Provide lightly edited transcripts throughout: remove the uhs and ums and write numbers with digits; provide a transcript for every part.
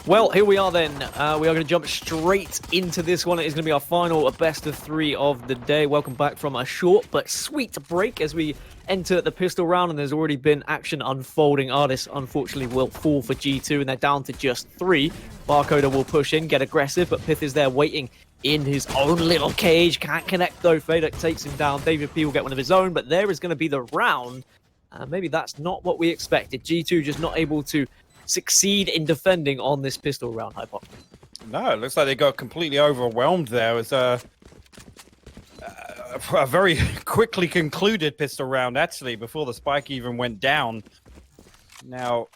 Well, here we are then. We are going to jump straight into this one. It is going to be our final best of three of the day. Welcome back from a short but sweet break as we enter the pistol round, and there's already been action unfolding. Artists, unfortunately, will fall for G2, and they're down to just 3. Barcoder will push in, get aggressive, but Pith is there waiting in his own little cage. Can't connect, though. Fadek takes him down. David P will get one of his own, but there is going to be the round. Maybe that's not what we expected. G2 just not able to succeed in defending on this pistol round, Hypop. No, it looks like they got completely overwhelmed there. It was a very quickly concluded pistol round, actually, before the spike even went down. Now,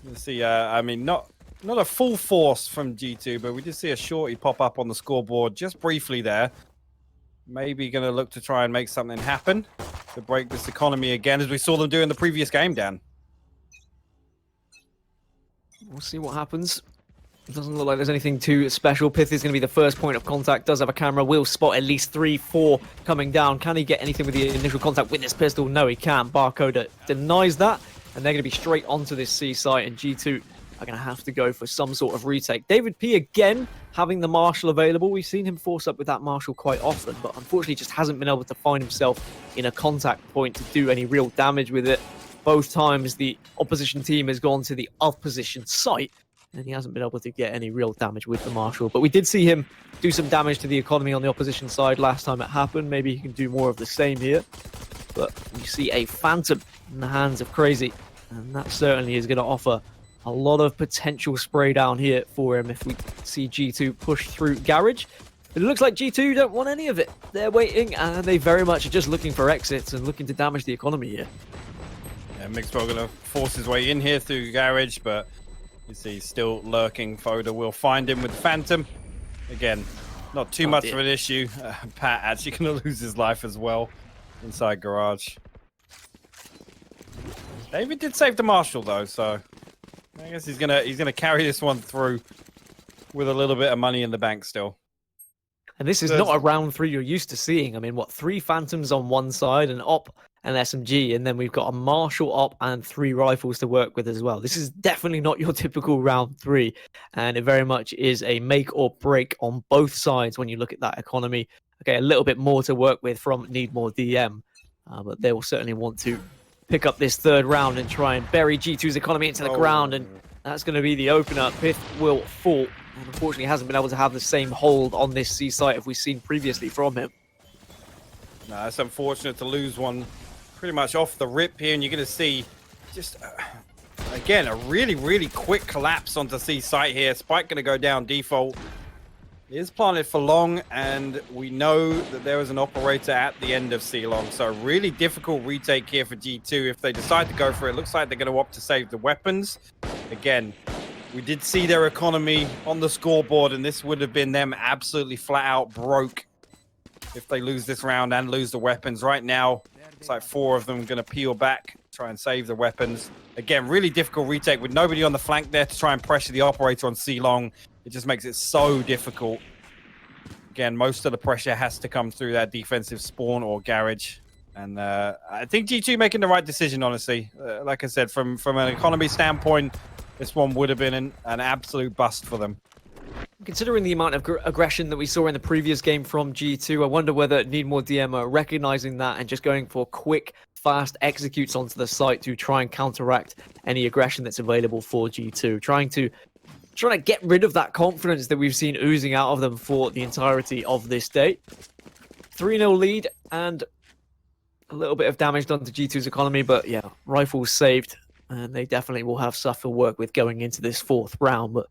let's see, I mean, not a full force from G2, but we did see a shorty pop up on the scoreboard just briefly there. Maybe going to look to try and make something happen to break this economy again, as we saw them do in the previous game, Dan. We'll see what happens. It doesn't look like there's anything too special. Pith is going to be the first point of contact. Does have a camera. Will spot at least 3, 4 coming down. Can he get anything with the initial contact with this pistol? No, he can't. Barcoder denies that. And they're going to be straight onto this C site. And G2 are going to have to go for some sort of retake. David P again having the Marshal available. We've seen him force up with that Marshal quite often, but unfortunately just hasn't been able to find himself in a contact point to do any real damage with it. Both times the opposition team has gone to the opposition site, and he hasn't been able to get any real damage with the Marshal. But we did see him do some damage to the economy on the opposition side last time it happened. Maybe he can do more of the same here. But we see a Phantom in the hands of Crazy, and that certainly is going to offer a lot of potential spray down here for him if we see G2 push through Garage. But it looks like G2 don't want any of it. They're waiting, and they very much are just looking for exits and looking to damage the economy here. Yeah, Mixwell gonna force his way in here through Garage, but you see still lurking. Foda will find him with the Phantom. Again, not too much of an issue. Pat actually gonna lose his life as well inside Garage. David did save the Marshal though, so I guess he's gonna carry this one through with a little bit of money in the bank still. And this is not a round 3 you're used to seeing. I mean, what, 3 Phantoms on one side, an Op, an SMG, and then we've got a Marshal Op and 3 rifles to work with as well. This is definitely not your typical round 3, and it very much is a make or break on both sides when you look at that economy. Okay, a little bit more to work with from Need More DM, but they will certainly want to pick up this third round and try and bury G2's economy into the ground, and that's going to be the opener. Pith will fall. And unfortunately hasn't been able to have the same hold on this C site as we've seen previously from him. No, it's unfortunate to lose one pretty much off the rip here, and you're going to see just, again, a really, really quick collapse onto C site here. Spike going to go down default. It is planted for long, and we know that there was an operator at the end of C long, so really difficult retake here for G2 if they decide to go for it. Looks like they're going to opt to save the weapons. Again, we did see their economy on the scoreboard, and this would have been them absolutely flat out broke if they lose this round and lose the weapons. Right now, it's like 4 of them going to peel back, try and save the weapons. Again, really difficult retake with nobody on the flank there to try and pressure the operator on C-Long. It just makes it so difficult. Again, most of the pressure has to come through that defensive spawn or Garage. And I think G2 making the right decision, honestly. Like I said, from an economy standpoint, this one would have been an absolute bust for them. Considering the amount of aggression that we saw in the previous game from G2, I wonder whether Need More DM are recognizing that and just going for quick, fast executes onto the site to try and counteract any aggression that's available for G2. Trying to get rid of that confidence that we've seen oozing out of them for the entirety of this day. 3-0 lead and a little bit of damage done to G2's economy, but yeah, rifles saved. And they definitely will have stuff to work with going into this 4th round. But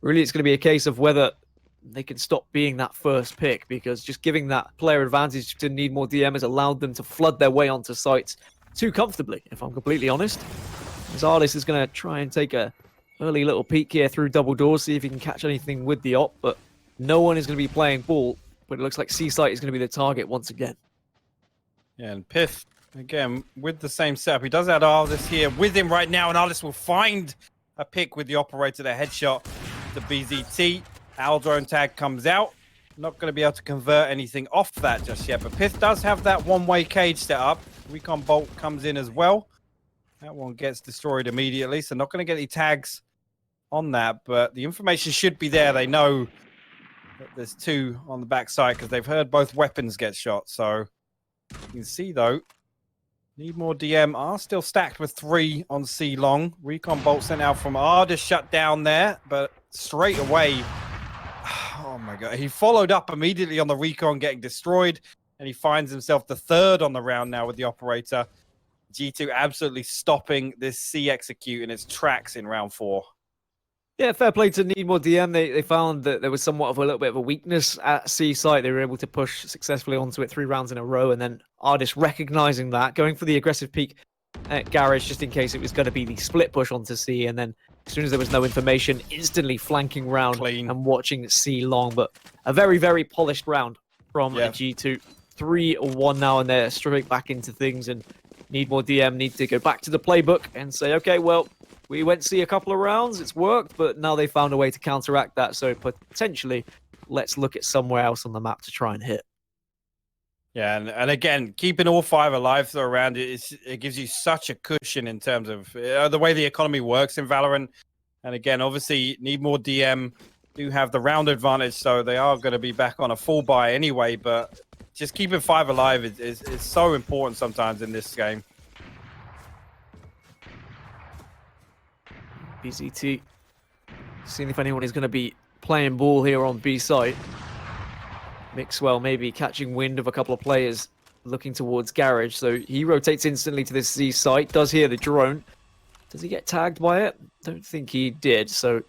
really, it's going to be a case of whether they can stop being that first pick, because just giving that player advantage to Need More DM has allowed them to flood their way onto sites too comfortably, if I'm completely honest. As Artist is going to try and take a early little peek here through double doors, see if he can catch anything with the op, but no one is going to be playing ball. But it looks like C-Site is going to be the target once again. Yeah, and Pith, again, with the same setup. He does have Artist here with him right now, and Artist will find a pick with the operator, the headshot, the BZT. Our drone tag comes out. Not going to be able to convert anything off that just yet, but Pith does have that one-way cage set up. Recon Bolt comes in as well. That one gets destroyed immediately, so not going to get any tags on that, but the information should be there. They know that there's two on the backside because they've heard both weapons get shot. So you can see, though, Need More DM are still stacked with 3 on C long. Recon bolt sent out from Ardis shut down there, but straight away, oh my god, he followed up immediately on the Recon getting destroyed, and he finds himself the 3rd on the round now with the Operator. G2 absolutely stopping this C execute in its tracks in round 4. Yeah, fair play to Need More DM. They found that there was somewhat of a little bit of a weakness at C site. They were able to push successfully onto it 3 rounds in a row, and then Ardis recognizing that, going for the aggressive peek at Garage just in case it was going to be the split push onto C, and then as soon as there was no information, instantly flanking round and watching C long. But a very, very polished round from G2. 3-1 now, and they're straight back into things, and Need More DM need to go back to the playbook and say, okay, well, we went C a couple of rounds, it's worked, but now they found a way to counteract that, so potentially let's look at somewhere else on the map to try and hit. Yeah, and again, keeping all 5 alive around it gives you such a cushion in terms of the way the economy works in Valorant. And again, obviously, Need More DM do have the round advantage, so they are going to be back on a full buy anyway, but just keeping 5 alive is so important sometimes in this game. BZT seeing if anyone is going to be playing ball here on B side. Mixwell maybe catching wind of a couple of players looking towards Garage, so he rotates instantly to this C site, does hear the drone. Does he get tagged by it? Don't think he did, so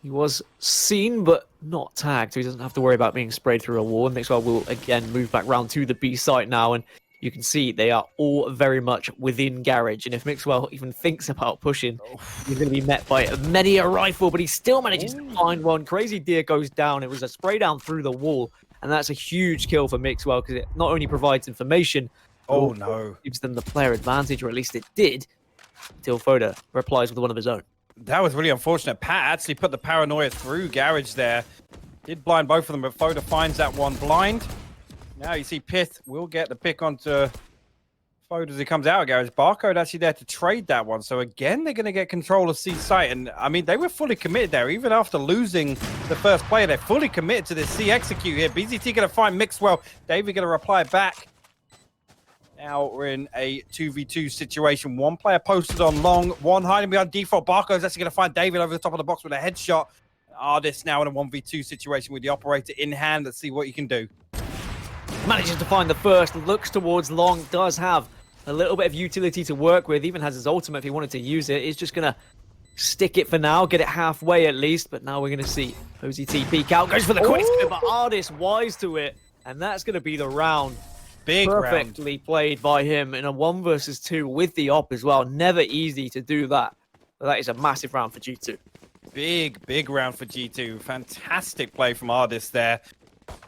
he was seen but not tagged, so he doesn't have to worry about being sprayed through a wall. And Mixwell will again move back round to the B site now, and you can see they are all very much within Garage, and if Mixwell even thinks about pushing, he's going to be met by many a rifle, but he still manages to find one. Crazy Deer goes down. It was a spray down through the wall, and that's a huge kill for Mixwell because it not only provides information, gives them the player advantage, or at least it did, until Foda replies with one of his own. That was really unfortunate. Pat actually put the paranoia through Garage there. Did blind both of them, but Foda finds that one blind. Now you see Pith will get the pick onto Foda as he comes out of Garage. Barcode actually there to trade that one. So again, they're going to get control of C site. And I mean, they were fully committed there. Even after losing the first player, they're fully committed to this C execute here. BZT going to find Mixwell. David going to reply back. Now we're in a 2v2 situation. One player posted on long, one hiding behind default. Barcode's actually going to find David over the top of the box with a headshot. Ardis now in a 1v2 situation with the Operator in hand. Let's see what he can do. Manages to find the first, looks towards long, does have a little bit of utility to work with, even has his ultimate if he wanted to use it. He's just going to stick it for now, get it halfway at least, but now we're going to see OZT peek out, goes for the quick scope, but Ardis wise to it, and that's going to be the round. Big Perfectly round. Played by him in a 1 versus 2 with the op as well. Never easy to do that. But that is a massive round for G2. Big round for G2. Fantastic play from Ardis there.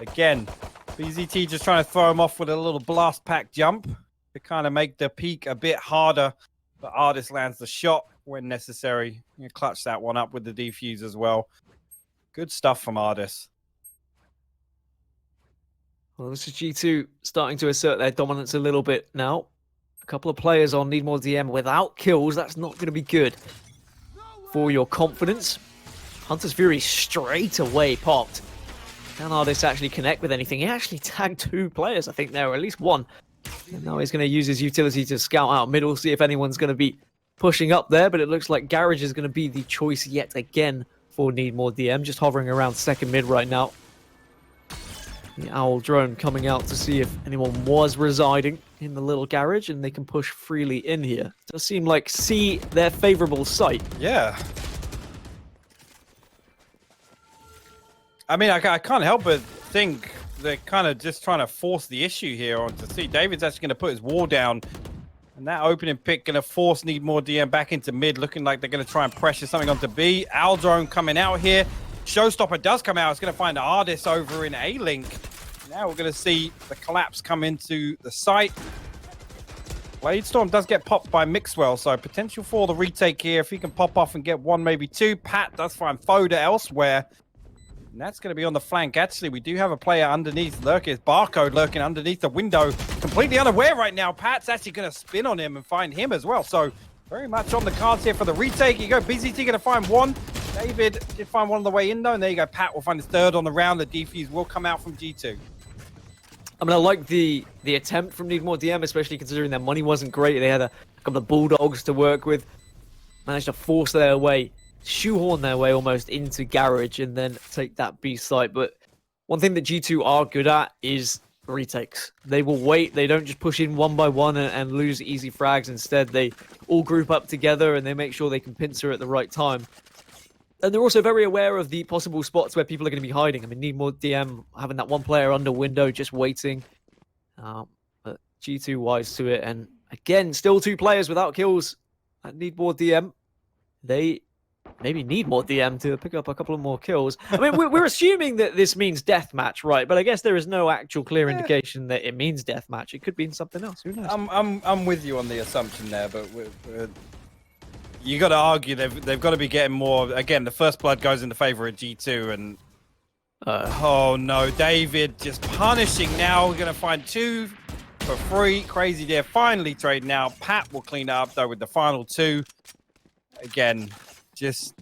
Again, BZT just trying to throw him off with a little blast pack jump to kind of make the peak a bit harder. But Ardis lands the shot when necessary. You clutch that one up with the defuse as well. Good stuff from Ardis. Well, this is G2 starting to assert their dominance a little bit now. A couple of players on Need More DM without kills. That's not going to be good for your confidence. Hunter's Fury straight away popped. Can Ardis actually connect with anything? He actually tagged 2 players, I think there, or at least 1. And now he's going to use his utility to scout out middle, see if anyone's going to be pushing up there. But it looks like Garage is going to be the choice yet again for Need More DM. Just hovering around second mid right now. The Owl drone coming out to see if anyone was residing in the little garage, and they can push freely in here. It does seem like C, their favorable site. Yeah. I mean, I can't help but think they're kind of just trying to force the issue here onto C. David's actually going to put his wall down, and that opening pick going to force Need More DM back into mid, looking like they're going to try and pressure something onto B. Owl drone coming out here. Showstopper does come out. It's going to find Ardis over in A-Link. Now we're going to see the collapse come into the site. Bladestorm does get popped by Mixwell, so potential for the retake here. If he can pop off and get 1, maybe 2. Pat does find Foda elsewhere. And that's going to be on the flank. Actually, we do have a player underneath lurking. It's Barcode lurking underneath the window. Completely unaware right now. Pat's actually going to spin on him and find him as well. So very much on the cards here for the retake. You go, BZT going to find one. David did find one on the way in, though. And there you go, Pat will find his third on the round. The defuse will come out from G2. I mean, I like the attempt from Need More DM, especially considering their money wasn't great. They had a couple of Bulldogs to work with. Managed to force their way, shoehorn their way almost into Garage and then take that B site. But one thing that G2 are good at is retakes. They will wait. They don't just push in one by one and lose easy frags. Instead, they all group up together and they make sure they can pincer at the right time. And they're also very aware of the possible spots where people are going to be hiding. I mean, Need More DM having that one player under window just waiting. But G2 wise to it. And again, still 2 players without kills at Need More DM. They maybe need more DM to pick up a couple of more kills. I mean, we're assuming that this means deathmatch, right? But I guess there is no actual clear indication that it means deathmatch. It could mean something else. Who knows? I'm with you on the assumption there, but you got to argue they've got to be getting more. Again, the first blood goes in the favor of G2, and oh no, David just punishing now. We're gonna find 2 for free. Crazy there. Finally trading out. Pat will clean up though with the final 2. Again, just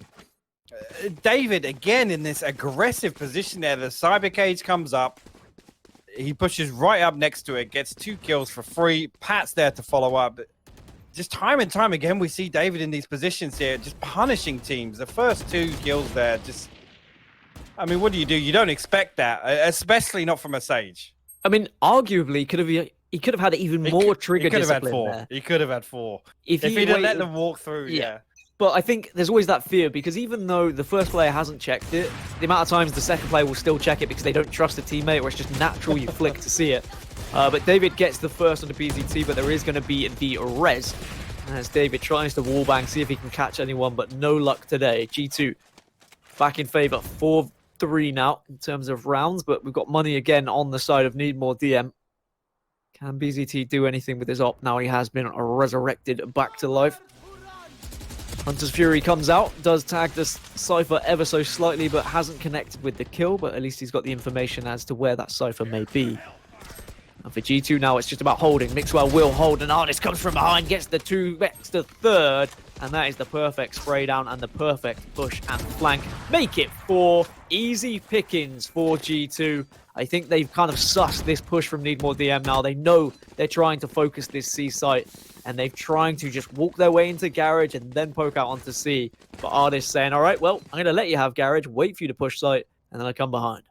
David again in this aggressive position there. The cyber cage comes up. He pushes right up next to it, gets 2 kills for free. Pat's there to follow up. Just time and time again, we see David in these positions here, just punishing teams. The first 2 kills there, just... I mean, what do? You don't expect that, especially not from a Sage. I mean, arguably, he could have had even more trigger discipline there. He could have had 4. If he didn't let them walk through, yeah. But I think there's always that fear, because even though the first player hasn't checked it, the amount of times the second player will still check it because they don't trust a teammate, or it's just natural you flick to see it. But David gets the first on the BZT, but there is going to be the res. As David tries to wallbang, see if he can catch anyone, but no luck today. G2 back in favor, 4-3 now in terms of rounds, but we've got money again on the side of Need More DM. Can BZT do anything with his op? Now he has been resurrected back to life. Hunter's Fury comes out, does tag this Cypher ever so slightly, but hasn't connected with the kill, but at least he's got the information as to where that Cypher may be. And for G2 now, it's just about holding. Mixwell will hold, and Artist comes from behind, gets the 2 extra third, and that is the perfect spray down and the perfect push and flank. Make it 4 easy pickings for G2. I think they've kind of sussed this push from Need More DM now. They know they're trying to focus this C site, and they're trying to just walk their way into Garage and then poke out onto C. But Artist saying, all right, well, I'm going to let you have Garage, wait for you to push site, and then I come behind.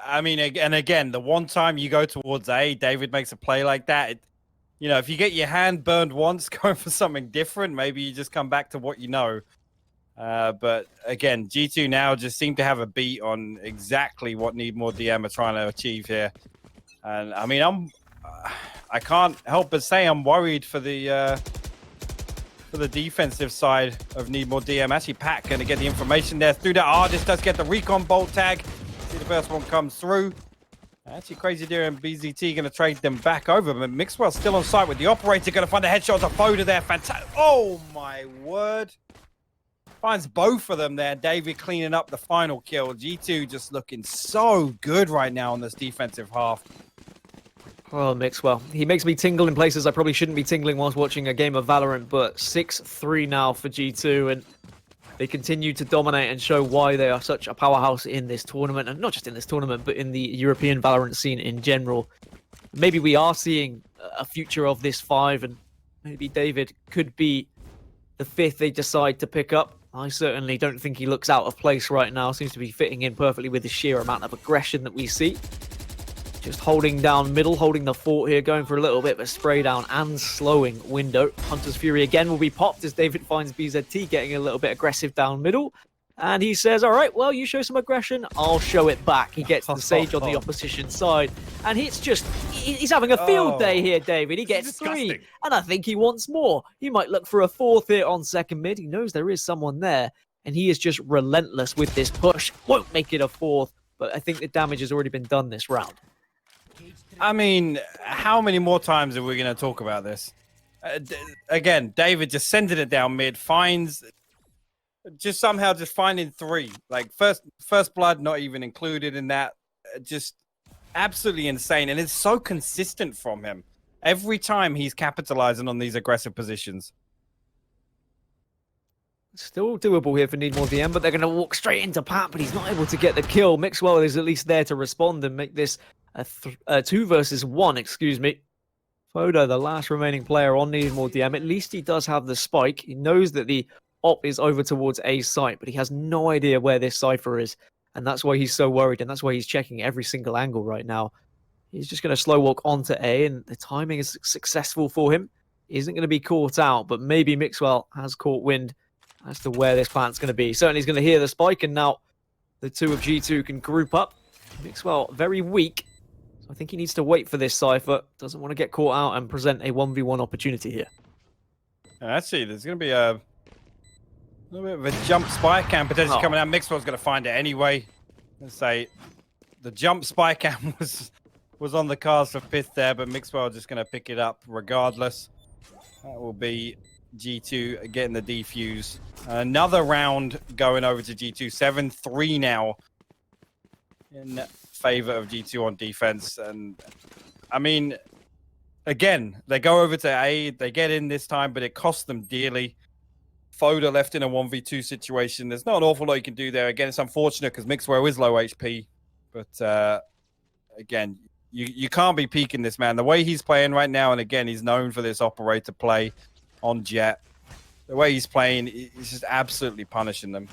I mean, and again, the one time you go towards A, David makes a play like that. You know, if you get your hand burned once going for something different, maybe you just come back to what you know. But again, G2 now just seem to have a beat on exactly what Need More DM are trying to achieve here. And I mean, I can't help but say I'm worried for the defensive side of Need More DM. Actually, Pat going to get the information there through that. Artist does get the recon bolt tag. See the first one comes through. Actually, Crazy Deer and BZT going to trade them back over. But Mixwell still on site with the operator. Going to find a headshot to Foda there. Fantastic. Oh, my word. Finds both of them there. David cleaning up the final kill. G2 just looking so good right now on this defensive half. Oh, Mixwell. He makes me tingle in places I probably shouldn't be tingling whilst watching a game of Valorant. But 6-3 now for G2. And they continue to dominate and show why they are such a powerhouse in this tournament. And not just in this tournament, but in the European Valorant scene in general. Maybe we are seeing a future of this 5, and maybe David could be the 5th they decide to pick up. I certainly don't think he looks out of place right now. Seems to be fitting in perfectly with the sheer amount of aggression that we see. Just holding down middle, holding the fort here, going for a little bit of a spray down and slowing window. Hunter's Fury again will be popped as David finds BZT getting a little bit aggressive down middle. And he says, all right, well, you show some aggression, I'll show it back. He gets the Sage on the opposition side. And he's having a field day here, David. He gets 3, and I think he wants more. He might look for a 4th here on second mid. He knows there is someone there, and he is just relentless with this push. Won't make it a 4th, but I think the damage has already been done this round. I mean, how many more times are we going to talk about this? Again, David just sending it down mid, finds... Just somehow just finding 3. Like, first blood not even included in that. Just absolutely insane. And it's so consistent from him. Every time he's capitalizing on these aggressive positions. Still doable here for Need More DM, but they're going to walk straight into Pat, but he's not able to get the kill. Mixwell is at least there to respond and make this a 2 versus 1, excuse me. Foda, the last remaining player on Need More DM, at least he does have the spike. He knows that the op is over towards A site, but he has no idea where this Cypher is. And that's why he's so worried, and that's why he's checking every single angle right now. He's just going to slow walk onto A, and the timing is successful for him. He isn't going to be caught out, but maybe Mixwell has caught wind as to where this plant's going to be. Certainly he's going to hear the spike, and now the two of G2 can group up. Mixwell, very weak. So I think he needs to wait for this Cypher. Doesn't want to get caught out and present a 1v1 opportunity here. Actually, there's going to be a little bit of a jump spike cam potentially coming out. Mixwell's going to find it anyway. Let's say the jump spike cam was on the cards for Pith there, but Mixwell just going to pick it up regardless. That will be G2 getting the defuse. Another round going over to G2. 7-3 now in favor of G2 on defense. And I mean, again, they go over to A. They get in this time, but it costs them dearly. Foda left in a 1v2 situation. There's not an awful lot you can do there. Again, it's unfortunate because Mixwell is low HP. But again, you can't be peeking this man. The way he's playing right now, and again, he's known for this operator play on Jet. The way he's playing, he's just absolutely punishing them.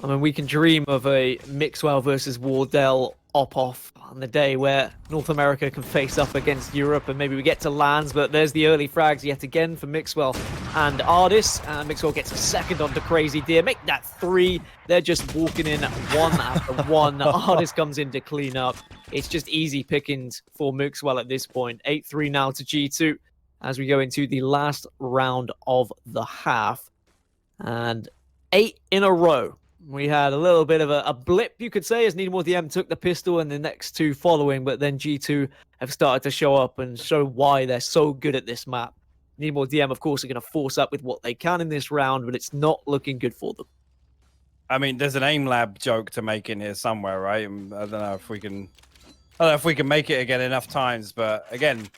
I mean, we can dream of a Mixwell versus Wardell op-off on the day where North America can face up against Europe, and maybe we get to lands, but there's the early frags yet again for Mixwell and Ardis, and Mixwell gets a second onto Crazy Deer. Make that 3. They're just walking in one after one. Ardis comes in to clean up. It's just easy pickings for Mixwell at this point. 8-3 now to G2 as we go into the last round of the half. And 8 in a row. We had a little bit of a blip, you could say, as Need More DM took the pistol and the next 2 following, but then G2 have started to show up and show why they're so good at this map. Need More DM, of course, are going to force up with what they can in this round, but it's not looking good for them. I mean, there's an aim lab joke to make in here somewhere, right? I don't know if we can make it again enough times, but again,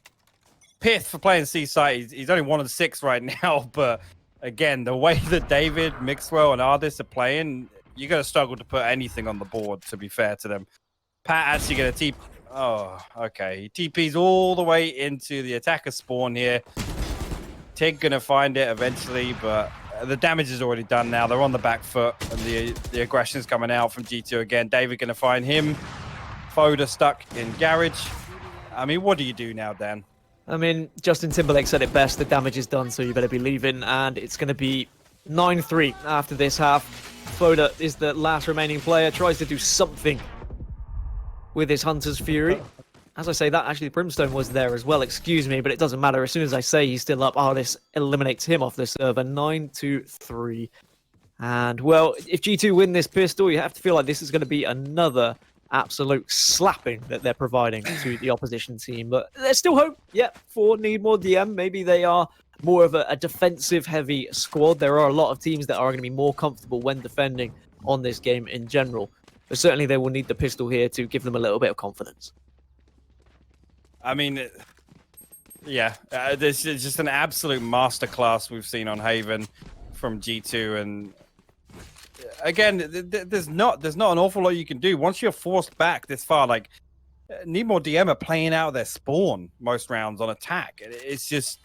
Pith for playing C site, he's only 1 of 6 right now, but again, the way that David, Mixwell, and Ardis are playing, you're going to struggle to put anything on the board, to be fair to them. Pat actually going to TP. Oh, okay. He TP's all the way into the attacker spawn here. Tig going to find it eventually, but the damage is already done now. They're on the back foot, and the aggression's coming out from G2 again. David going to find him. Foda stuck in garage. I mean, what do you do now, Dan? I mean, Justin Timberlake said it best, the damage is done, so you better be leaving, and it's going to be 9-3 after this half. Foda is the last remaining player, tries to do something with his Hunter's Fury. As I say that, actually, Brimstone was there as well, excuse me, but it doesn't matter. As soon as I say he's still up, Ardis eliminates him off the server, 9-3. And, well, if G2 win this pistol, you have to feel like this is going to be another absolute slapping that they're providing to the opposition team. But there's still hope, yeah, for Need More DM. Maybe they are more of a defensive-heavy squad. There are a lot of teams that are going to be more comfortable when defending on this game in general. But certainly they will need the pistol here to give them a little bit of confidence. I mean, yeah, this is just an absolute masterclass we've seen on Haven from G2, and again, there's not an awful lot you can do once you're forced back this far. Like, Need More DM are playing out their spawn most rounds on attack. It's just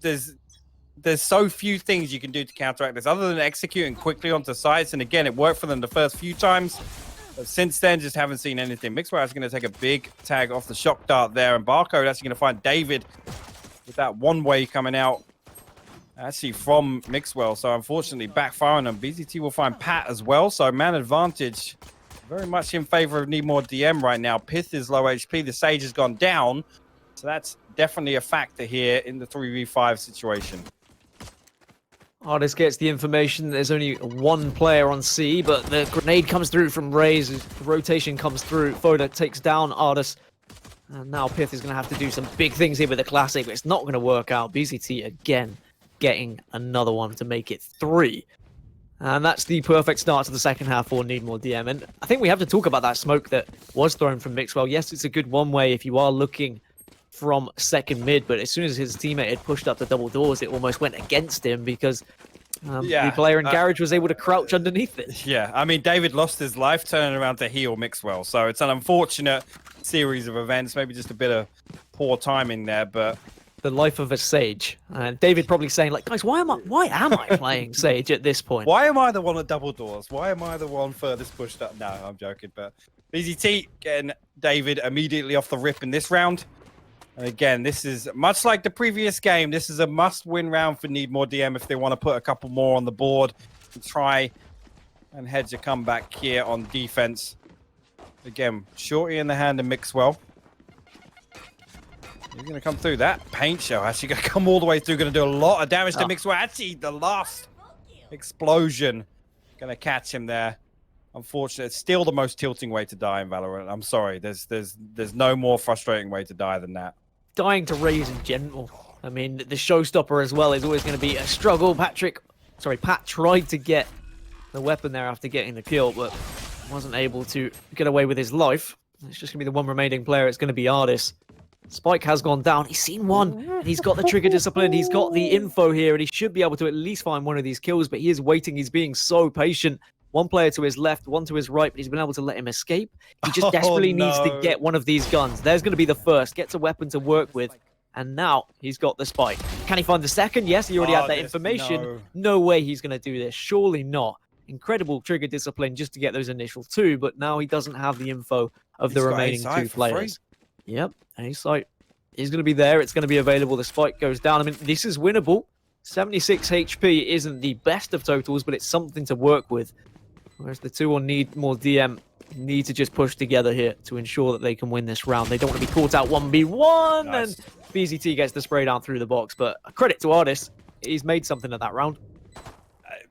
there's so few things you can do to counteract this other than executing quickly onto sites. And again, it worked for them the first few times. But since then, just haven't seen anything. Mixwell is going to take a big tag off the shock dart there, and Barcode actually going to find David with that one way coming out. Actually from Mixwell, so unfortunately backfiring on BZT will find Pat as well. So man advantage very much in favor of Need More DM right now. Pith is low HP, the Sage has gone down. So that's definitely a factor here in the 3v5 situation. Ardis gets the information. There's only 1 player on C, but the grenade comes through from Raze. The rotation comes through. Foda takes down Ardis. And now Pith is going to have to do some big things here with the Classic, but it's not going to work out. BZT again getting another one to make it 3. And that's the perfect start to the second half for Need More DM. And I think we have to talk about that smoke that was thrown from Mixwell. Yes, it's a good one-way if you are looking from second mid, but as soon as his teammate had pushed up the double doors, it almost went against him because The player in Garage was able to crouch underneath it. Yeah, I mean, David lost his life turning around to heal Mixwell, so it's an unfortunate series of events. Maybe just a bit of poor timing there, but the life of a Sage. And David probably saying, like, guys, why am I playing Sage at this point? Why am I the one at double doors? Why am I the one furthest pushed up? No, I'm joking, but BZT getting David immediately off the rip in this round. And again, this is much like the previous game. This is a must-win round for Need More DM if they want to put a couple more on the board and try and hedge a comeback here on defense. Again, Shorty in the hand and Mixwell. He's going to come through. That paint shell actually going to come all the way through. Going to do a lot of damage to Mixwell. Actually, the last explosion going to catch him there. Unfortunately, it's still the most tilting way to die in Valorant. I'm sorry. There's no more frustrating way to die than that. Dying to raise in general. I mean, the showstopper as well is always going to be a struggle. Pat tried to get the weapon there after getting the kill, but wasn't able to get away with his life. It's just going to be the one remaining player. It's going to be Ardis. Spike has gone down. He's seen one, and he's got the trigger discipline. He's got the info here, and he should be able to at least find one of these kills, but he is waiting. He's being so patient. One player to his left, one to his right, but he's been able to let him escape. He just desperately needs to get one of these guns. There's going to be the first. Gets a weapon to work with, and now he's got the spike. Can he find the second? Yes, he already had that information. No way he's going to do this. Surely not. Incredible trigger discipline just to get those initial two, but now he doesn't have the info of the remaining two players. Yep, A site is going to be there. It's going to be available. The spike goes down. I mean, this is winnable. 76 HP isn't the best of totals, but it's something to work with. Whereas the two on Need More DM need to just push together here to ensure that they can win this round. They don't want to be caught out 1v1, nice. And BZT gets the spray down through the box. But credit to Ardis, he's made something of that round.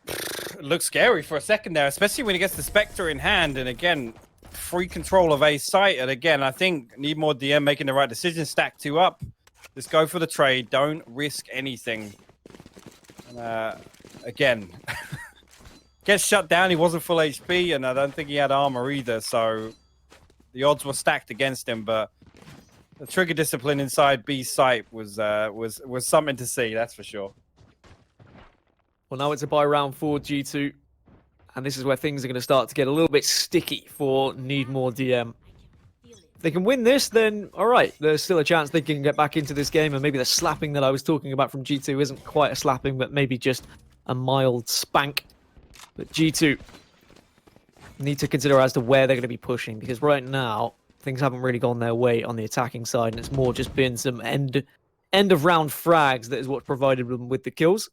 It looks scary for a second there, especially when he gets the Spectre in hand. And again, free control of A site. And again, I think Need More DM making the right decision. Stack two up. Just go for the trade. Don't risk anything. Again... Gets shut down. He wasn't full HP, and I don't think he had armor either. So the odds were stacked against him. But the trigger discipline inside B site was something to see. That's for sure. Well, now it's a buy round for G2, and this is where things are going to start to get a little bit sticky for Need More DM. If they can win this, then all right. There's still a chance they can get back into this game, and maybe the slapping that I was talking about from G2 isn't quite a slapping, but maybe just a mild spank. But G2 need to consider as to where they're going to be pushing, because right now things haven't really gone their way on the attacking side, and it's more just been some end of round frags that is what provided them with the kills.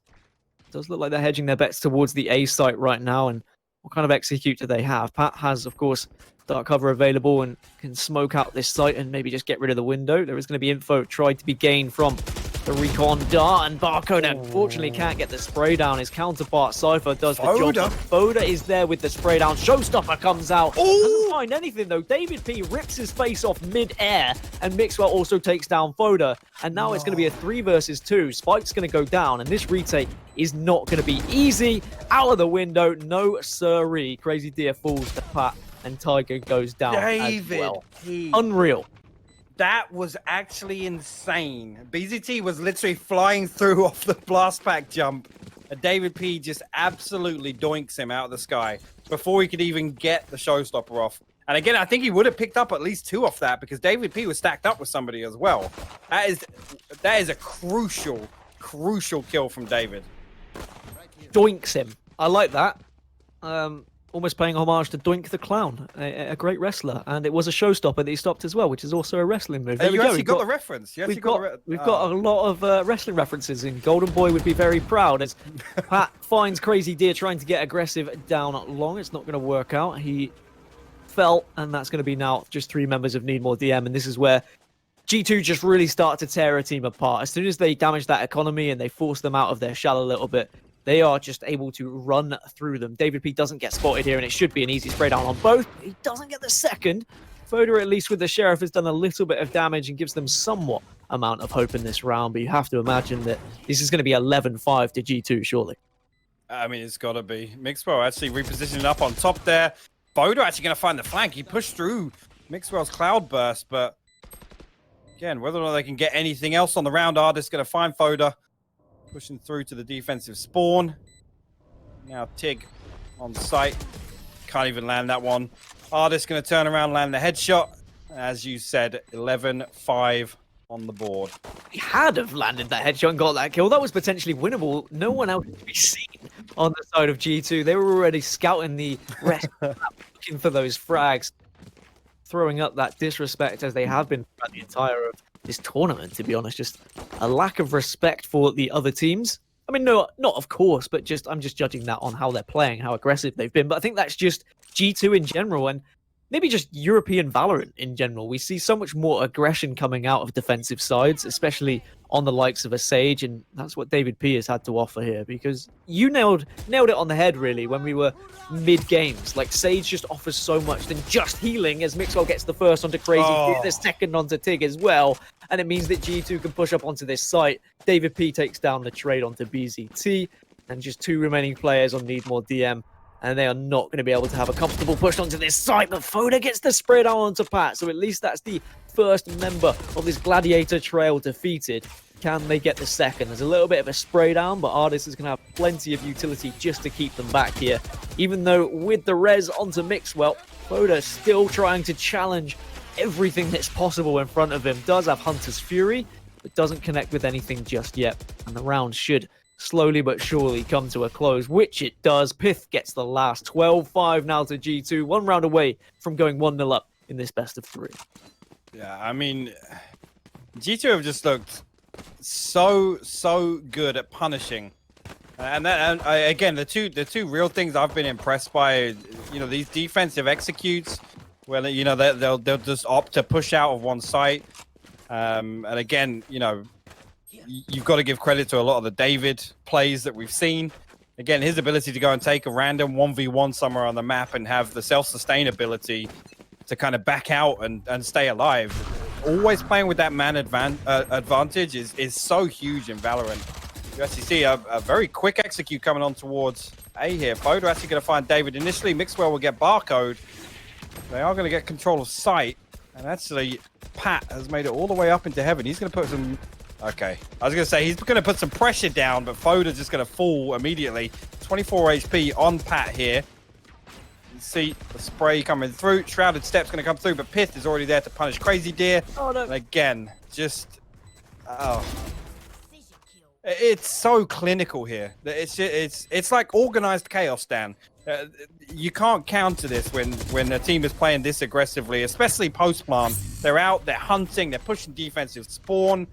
It does look like they're hedging their bets towards the A site right now, and what kind of execute do they have? Pat has, of course, dark cover available and can smoke out this site and maybe just get rid of the window. There is going to be info tried to be gained from the recon dart, and Barcode unfortunately can't get the spray down. His counterpart Cypher does the job. Foda is there with the spray down. Showstopper comes out. Doesn't find anything though. David P rips his face off mid-air, and Mixwell also takes down Foda. And now it's going to be a 3 versus 2. Spike's going to go down, and this retake is not going to be easy. Out of the window, no siree. Crazy Deer falls to Pat, and Tiger goes down as well. Unreal. That was actually insane. BZT was literally flying through off the blast pack jump, and David P just absolutely doinks him out of the sky before he could even get the showstopper off. And again, I think he would have picked up at least 2 off that, because David P was stacked up with somebody as well. That is a crucial kill from David. Doinks him. I like that. Almost paying homage to Doink the Clown, a great wrestler, and it was a showstopper that he stopped as well, which is also a wrestling move. There you actually got the reference. We've got a lot of wrestling references in. Golden Boy would be very proud as Pat finds Crazy Deer trying to get aggressive down long. It's not going to work out. He fell, and that's going to be now just 3 members of Need More DM, and this is where G2 just really start to tear a team apart. As soon as they damage that economy and they force them out of their shell a little bit, they are just able to run through them. David P doesn't get spotted here, and it should be an easy spray down on both. He doesn't get the second. Foda, at least with the Sheriff, has done a little bit of damage and gives them somewhat amount of hope in this round, but you have to imagine that this is going to be 11-5 to G2, surely. I mean, it's got to be. Mixwell actually repositioning up on top there. Foda actually going to find the flank. He pushed through Mixwell's Cloud Burst, but again, whether or not they can get anything else on the round, Ardis going to find Foda. Pushing through to the defensive spawn. Now Tig on site. Can't even land that one. Artist going to turn around, land the headshot. As you said, 11-5 on the board. He had have landed that headshot and got that kill. That was potentially winnable. No one else could be seen on the side of G2. They were already scouting the rest, looking for those frags, throwing up that disrespect as they have been throughout the entire of this tournament, to be honest. Just a lack of respect for the other teams. I mean, no, not of course, but just I'm just judging that on how they're playing, how aggressive they've been. But I think that's just G2 in general, and maybe just European Valorant in general. We see so much more aggression coming out of defensive sides, especially on the likes of a Sage, and that's what David P has had to offer here, because you nailed it on the head, really, when we were mid-games. Like, Sage just offers so much than just healing, as Mixwell gets the first onto Crazy, the second onto Tig as well, and it means that G2 can push up onto this site. David P takes down the trade onto BZT, and just 2 remaining players on Need More DM, and they are not going to be able to have a comfortable push onto this site, but Foda gets the spray down onto Pat, so at least that's the first member of this Gladiator Trail defeated. Can they get the second? There's a little bit of a spray down, but Artist is going to have plenty of utility just to keep them back here. Even though with the res onto Mixwell, Foda still trying to challenge everything that's possible in front of him. Does have Hunter's Fury, but doesn't connect with anything just yet, and the round should slowly but surely come to a close, which it does. Pith gets the last. 12-5 now to G2, 1 round away from going 1-0 up in this best of 3. Yeah, I mean, G2 have just looked so good at punishing, and again, the two real things I've been impressed by, you know, these defensive executes, where you know they'll just opt to push out of one site, and again, you know, you've got to give credit to a lot of the David plays that we've seen. Again, his ability to go and take a random 1v1 somewhere on the map and have the self-sustainability to kind of back out and stay alive. Always playing with that man advantage is so huge in Valorant. You actually see a very quick execute coming on towards A here. Foda actually going to find David initially. Mixwell will get barcode. They are going to get control of site. And actually, Pat has made it all the way up into heaven. He's going to put some... Okay, I was going to say he's going to put some pressure down, but Foda's just going to fall immediately. 24 HP on Pat here. You see the spray coming through. Shrouded Step's going to come through, but Pith is already there to punish Crazy Deer. Oh, no. And again, just... Oh. It's so clinical here. It's like organized chaos, Dan. You can't counter this when a team is playing this aggressively, especially post-plant. They're out, they're hunting, they're pushing defensive spawn.